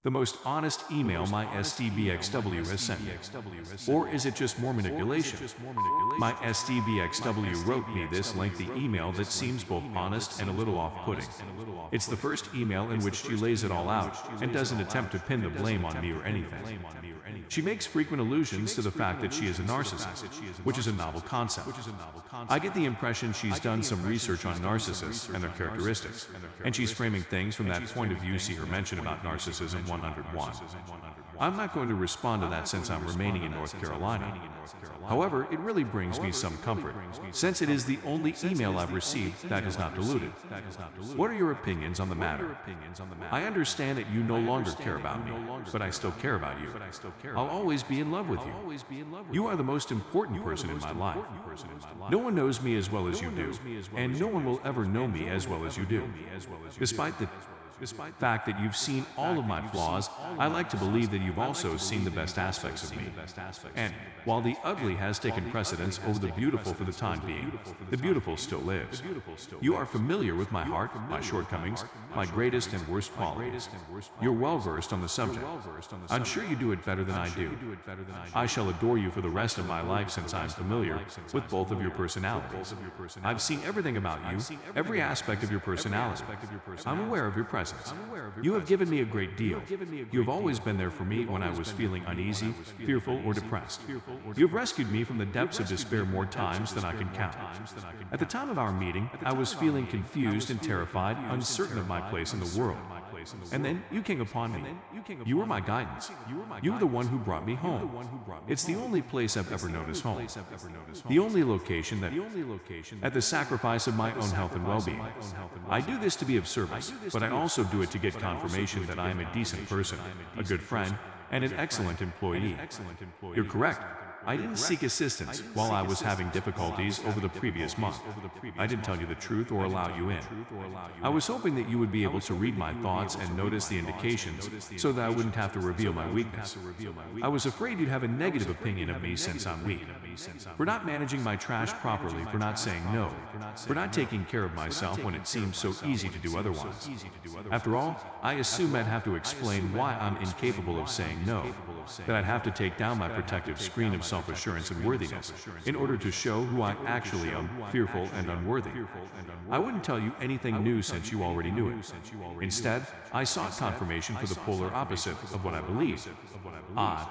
The most honest email my SDBXW has sent me? Or is it just more manipulation? My SDBXW wrote me this lengthy email that seems both honest and a little off-putting. It's the first email in which she lays it all out and doesn't attempt to pin the blame on me or anything. She makes frequent allusions to the fact that she is a narcissist, which is a novel concept. I get the impression she's done some research on narcissists and their characteristics, and she's framing things from that point of view. See her mention about narcissism 101. I'm not going to respond to that since I'm remaining in North Carolina. However, it really brings me some comfort, since it is the only email I've received that is not diluted. What are your opinions on the matter? I understand that you no longer care about me, but I still care about you. I'll always be in love with you. You are the most important person in my life. No one knows me as well as you do, and no one will ever know me as well as you do. Despite the fact that you've seen all of my flaws, I like to believe that you've also seen the best aspects of me. And while the ugly has taken precedence over the beautiful for the time being, the beautiful still lives. You are familiar with my heart, my shortcomings, my greatest and worst qualities. You're well-versed on the subject. I'm sure you do it better than I do. I shall adore you for the rest of my life since I'm familiar with both of your personalities. I've seen everything about you, every aspect of your personality. I'm aware of your presence. You have given me a great deal. You have always been there for me when I was feeling uneasy, fearful, or depressed. You have rescued me from the depths of despair more times than I can count. At the time of our meeting, I was feeling confused and terrified, uncertain of my place in the world. And then you came upon me. You were my guidance. You were the one who brought me home. It's the only place I've ever known as home. The only location that, at the sacrifice of my own health and well-being. I do this to be of service, but I also do it to get confirmation that I am a decent person, a good friend, and an excellent employee. You're correct. I didn't seek assistance while I was having difficulties over the previous month. I didn't tell you the truth or allow you in. I was hoping that you would be able to read my thoughts and notice the indications so that I wouldn't have to reveal my weakness. I was afraid you'd have a negative opinion of me since I'm weak. For not managing my trash properly, for not saying no, for not taking care of myself when it seems so easy to do otherwise. After all, I assume I'd have to explain why I'm incapable of saying no, that I'd have to take down my protective screen of self-assurance and worthiness in order to show who I actually am, fearful and unworthy. I wouldn't tell you anything new since you already knew it. Instead, I sought confirmation for the polar opposite of what I believed. Odd.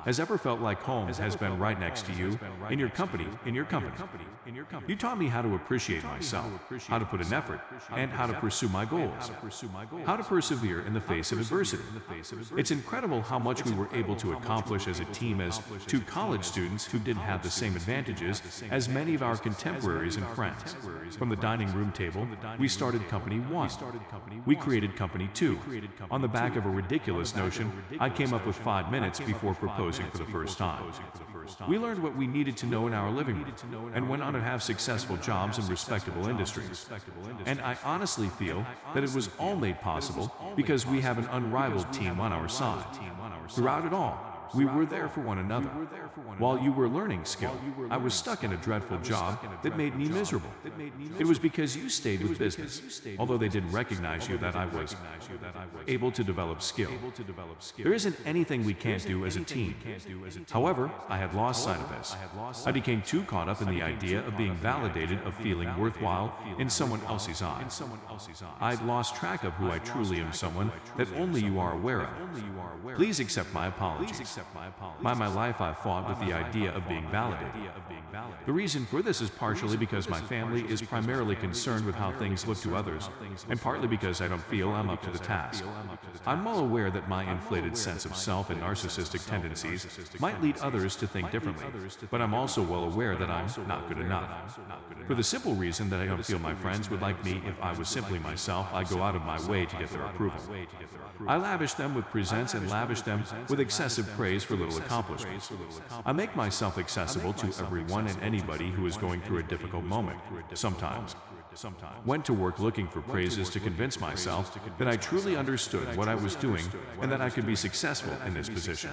Has ever felt like home has been right next to you, in your company. You taught me how to appreciate myself, how to put in effort, and how to pursue my goals, how to persevere in the face of adversity. It's incredible how much we were able to accomplish as a team as two college students who didn't have the same advantages as many of our contemporaries and friends. From the dining room table, we started Company 1. We created Company 2. On the back of a ridiculous notion, I came up with 5 minutes before proposing for the first time. We learned what we needed to know in our living room and went on to have successful jobs in respectable industries. And I honestly feel that it was all made possible because we have an unrivaled team on our side. Throughout it all, we were there for one another. While you were learning skill, I was stuck in a dreadful job that made me miserable. It was because you stayed with business, although they didn't recognize you that I was able to develop skill. There isn't anything we can't do as a team. However, I had lost sight of this. I became too caught up in the idea of being validated, of feeling worthwhile in someone else's eyes. I'd lost track of who I truly am, someone that only you are aware of. Please accept my apologies. My life I've fought with the idea of being validated. The reason for this is partially because my family is primarily concerned with how things look to others, and partly because I don't feel I'm up to the task. I'm well aware that my inflated sense of self and narcissistic tendencies might lead others to think differently, but I'm also well aware that I'm not good enough. For the simple reason that I don't feel my friends would like me if I was simply myself, I go out of my way to get their approval. I lavish them with presents and lavish them with excessive praise for little accomplishments. I make myself accessible to everyone and anybody who is going through a difficult moment, sometimes. Went to work looking for praises to convince myself that I truly understood what I was doing and that I could be successful in this position.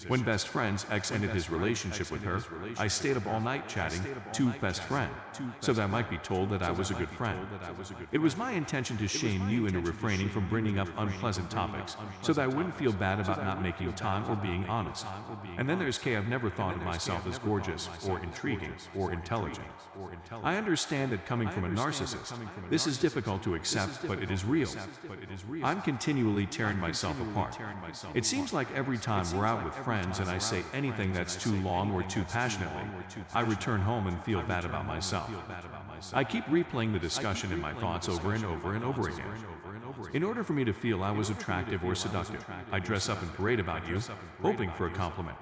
When best friend's ex ended his relationship with her, I stayed up all night chatting to best friend so that I might be told that I was a good friend. It was my intention to shame you into refraining from bringing up unpleasant topics so that I wouldn't feel bad about not making time or being honest. And then there's K. I've never thought of myself as gorgeous or intriguing or intelligent. I understand that coming from a narcissist, this is difficult to accept, but it is real. I'm continually tearing myself apart. It seems like every time we're out with friends and I say anything that's too long or too passionately, I return home and feel bad about myself. I keep replaying the discussion in my thoughts over and over and over again. In order for me to feel I was attractive or seductive, I dress up and parade about you, hoping for a compliment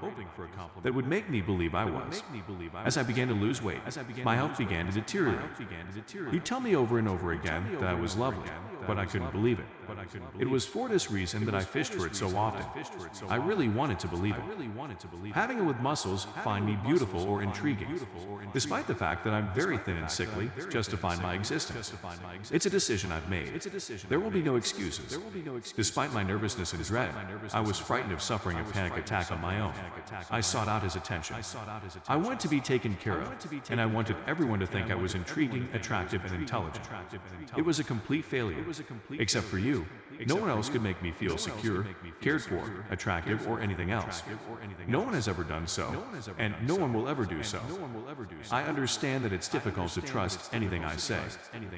that would make me believe I was. As I began to lose weight, my health began to deteriorate. You tell me over and over again that I was lovely, but I couldn't believe it. It was for this reason that I fished for it so often. I really wanted to believe it. Having it with muscles find me beautiful or intriguing, despite the fact that I'm very thin and sickly just to find my existence. It's a decision I've made. There will be no excuses. Despite my nervousness and dread, I was frightened of suffering a panic attack on my own. I sought out his attention. I wanted to be taken care of, and I wanted everyone to think I was intriguing, attractive, and intelligent. It was a complete failure, except for you. No one else could make me feel secure, cared for, attractive, or anything else. No one has ever done so, and no one will ever do so. I understand that it's difficult to trust anything I say,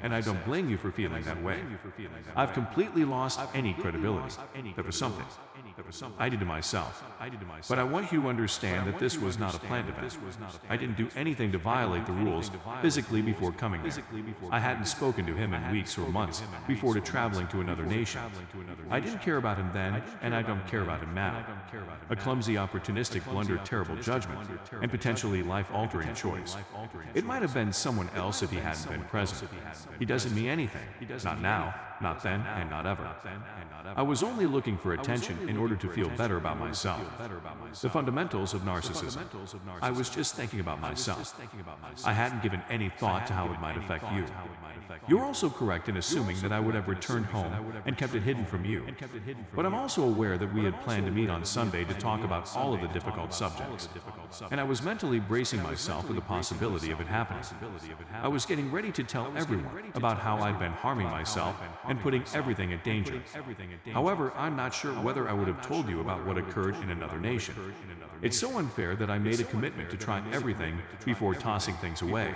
and I don't blame you for feeling that way. I've completely lost any credibility. That was something I did to myself. But I want you to understand that this was not a planned event. I didn't do anything to violate the rules physically before coming there. I hadn't spoken to him in weeks or months before traveling to another nation. I didn't care about him then, and I don't care about him now. A clumsy, opportunistic blunder, terrible judgment, and potentially life-altering choice. It might have been someone else if he hadn't been present. He doesn't mean anything. Not now, not then, and not ever. I was only looking for attention in order to feel better about myself. The fundamentals of narcissism. I was just thinking about myself. I hadn't given any thought to how it might affect you. You're also correct in assuming that I would have returned home and kept it hidden from you. But I'm also aware that we had planned to meet on Sunday to talk about all of the difficult subjects. And I was mentally bracing myself for the possibility of it happening. I was getting ready to tell everyone about how I'd been harming myself and putting everything in danger. However, I'm not sure whether I would have told you about what occurred in another nation. It's so unfair that I made a commitment to try everything before tossing things away,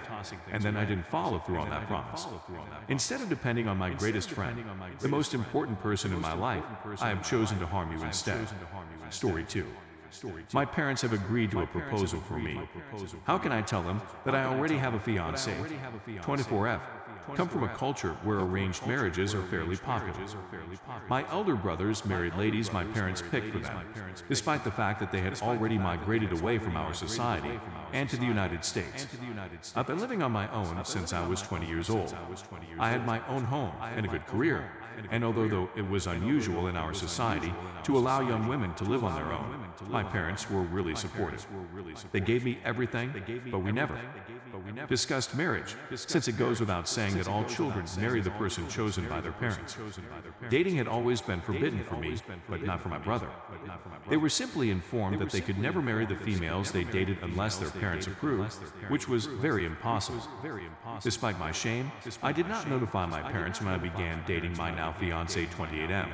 and then I didn't follow through on that promise. Instead of depending on my greatest friend, the most important person in my life, I have chosen to harm you instead. Story 2. My parents have agreed to a proposal for me. How can I tell them that I already have a fiancé? 24F. Come from a culture where arranged marriages are fairly popular. My elder brothers married ladies my parents picked for them, despite the fact that they had already migrated away from our society and to the United States. I've been living on my own since I was 20 years old. I had my own home and a good career, and although it was unusual in our society to allow young women to live on their own, my parents were really supportive. They gave me everything, but we never discussed marriage, since it goes without saying that all children marry the person chosen by their parents. Dating had always been forbidden for me, but not for my brother. They were simply informed that they could never marry the females they dated unless their parents approved, which was very impossible. Despite my shame, I did not notify my parents when I began dating my now fiancé 28M,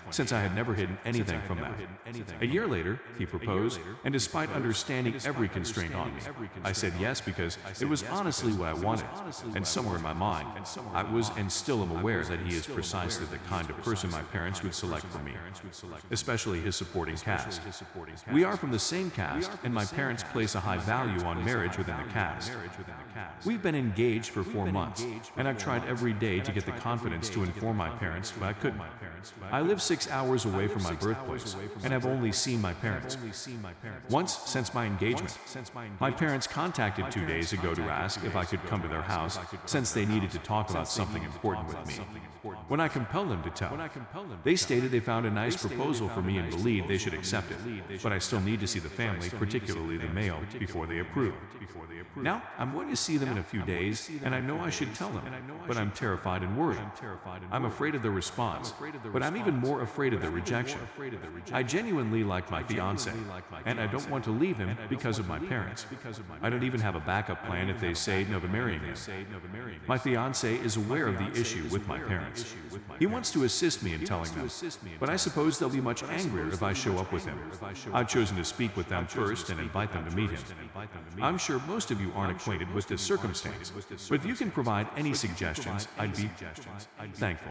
since I had never hidden anything from them. A year later, he proposed, and despite understanding every constraint on me, I said yes because it was honestly what I wanted, and somewhere in my mind, I was and still am aware that he is precisely the kind of person my parents would select for me, especially his supporting cast. We are from the same cast, and my parents place a high value on marriage within the cast. We've been engaged for 4 months, and I've tried every day to get the confidence to inform my parents parents, but I couldn't. I live 6 hours away from my birthplace and have only seen my parents once since my engagement. My parents contacted 2 days ago to ask if I could come to their house since they needed to talk about something important with me. When I compelled them to tell, they stated they found a nice proposal for me and believed they should accept it, but I still need to see the family, particularly the male, before they approve. Now, I'm going to see them in a few days, and I know I should tell them, but I'm terrified and worried. I'm afraid of their response, but I'm even more afraid of their rejection. I genuinely like my fiancé, and I don't want to leave him because of my parents. I don't even have a backup plan if they say no to marrying him. My fiancé is aware of the issue with my parents. He wants to assist me in telling them, but I suppose they'll be much angrier if I show up with him. I've chosen to speak with them first and invite them to meet him. I'm sure most of you aren't acquainted with this circumstance, but if you can provide any suggestions, I'd be thankful.